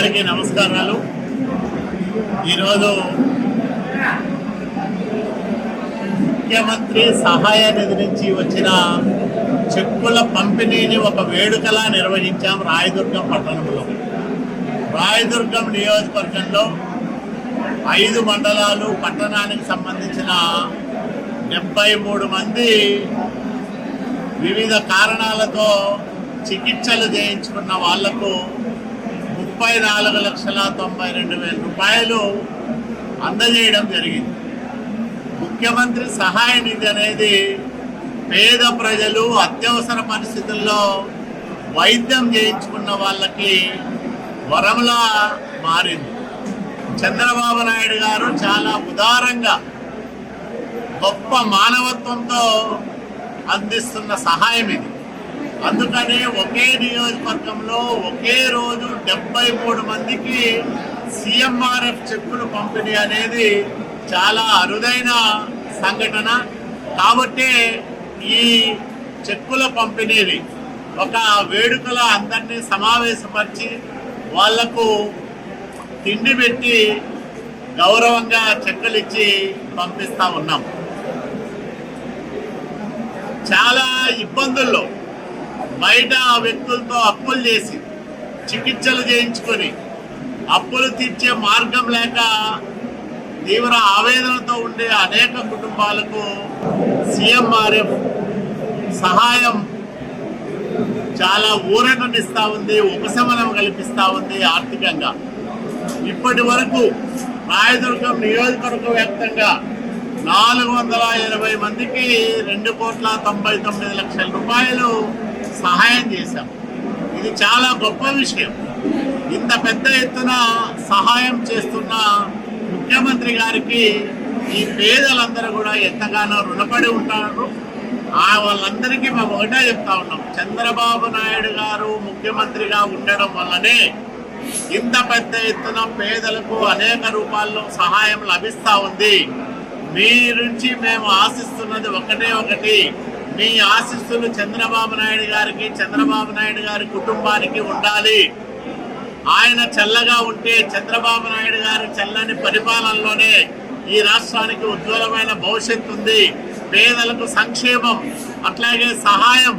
అందరికీ నమస్కారాలు. ఈరోజు ముఖ్యమంత్రి సహాయ నిధి నుంచి వచ్చిన చెక్కుల పంపిణీని ఒక వేడుకలా నిర్వహించాం రాయదుర్గం పట్టణంలో. రాయదుర్గం నియోజకవర్గంలో 5 మండలాలు పట్టణానికి సంబంధించిన 73 మంది వివిధ కారణాలతో చికిత్సలు చేయించుకున్న వాళ్లకు 34,92,000 రూపాయలు అందజేయడం జరిగింది. ముఖ్యమంత్రి సహాయ నిధి అనేది పేద ప్రజలు అత్యవసర పరిస్థితుల్లో వైద్యం చేయించుకున్న వాళ్ళకి వరంలా మారింది. చంద్రబాబు నాయుడు గారు చాలా ఉదారంగా గొప్ప మానవత్వంతో అందిస్తున్న సహాయం ఇది. అందుకని ఒకే నియోజకవర్గంలో ఒకే రోజు 73 మందికి CMRF చెక్కులు పంపిణీ అనేది చాలా అరుదైన సంఘటన. కాబట్టి ఈ చెక్కుల పంపిణీని ఒక వేడుకలో అందరినీ సమావేశపరిచి వాళ్లకు తిండి పెట్టి గౌరవంగా చెక్కులు ఇచ్చి పంపిస్తూ ఉన్నాం. చాలా ఇబ్బందుల్లో బయట వ్యక్తులతో అప్పులు చేసి చికిత్సలు చేయించుకొని అప్పులు తీర్చే మార్గం లేక తీవ్ర ఆవేదనతో ఉండే అనేక కుటుంబాలకు CMRF సహాయం చాలా ఊరటనిస్తూ ఉంది, ఉపశమనం కల్పిస్తూ ఉంది ఆర్థికంగా. ఇప్పటి వరకు రాయదుర్గం నియోజకవర్గ వ్యాప్తంగా 480 మందికి 2,99,00,000 రూపాయలు సహాయం చేశాం. ఇది చాలా గొప్ప విషయం. ఇంత పెద్ద ఎత్తున సహాయం చేస్తున్న ముఖ్యమంత్రి గారికి ఈ పేదలందరూ కూడా ఎంతగానో రుణపడి ఉంటారు. వాళ్ళందరికీ మేము ఒకటే చెప్తా ఉన్నాం, చంద్రబాబు నాయుడు గారు ముఖ్యమంత్రిగా ఉండడం వల్లనే ఇంత పెద్ద ఎత్తున పేదలకు అనేక రూపాల్లో సహాయం లభిస్తూ ఉంది. మీ నుంచి మేము ఆశిస్తున్నది ఒకటి, మీ ఆశీస్సులు చంద్రబాబు నాయుడు గారికి, చంద్రబాబు నాయుడు గారి కుటుంబానికి ఉండాలి. ఆయన చల్లగా ఉంటే చంద్రబాబు నాయుడు గారి చల్లని పరిపాలనలోనే ఈ రాష్ట్రానికి ఉజ్వలమైన భవిష్యత్తు ఉంది. పేదలకు సంక్షేమం అట్లాగే సహాయం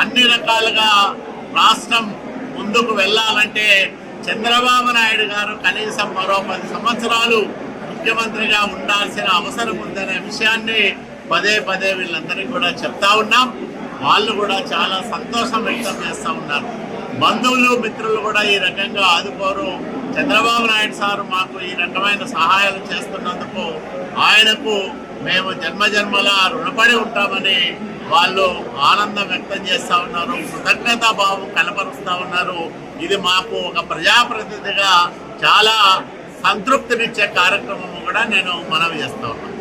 అన్ని రకాలుగా రాష్ట్రం ముందుకు వెళ్ళాలంటే చంద్రబాబు నాయుడు గారు కనీసం మరో 10 సంవత్సరాలు ముఖ్యమంత్రిగా ఉండాల్సిన అవసరం ఉందనే విషయాన్ని పదే వీళ్ళందరికీ కూడా చెప్తా ఉన్నాం. వాళ్ళు కూడా చాలా సంతోషం వ్యక్తం చేస్తూ ఉన్నారు. బంధువులు మిత్రులు కూడా ఈ రకంగా ఆదుకోరు. చంద్రబాబు నాయుడు సారు మాకు ఈ రకమైన సహాయాలు చేస్తున్నందుకు ఆయనకు మేము జన్మజన్మలా రుణపడి ఉంటామని వాళ్ళు ఆనందం వ్యక్తం చేస్తూ ఉన్నారు, కృతజ్ఞతాభావం కనపరుస్తూ ఉన్నారు. ఇది మాకు ఒక ప్రజాప్రతినిధిగా చాలా సంతృప్తినిచ్చే కార్యక్రమం కూడా నేను మనవి చేస్తా ఉన్నాను.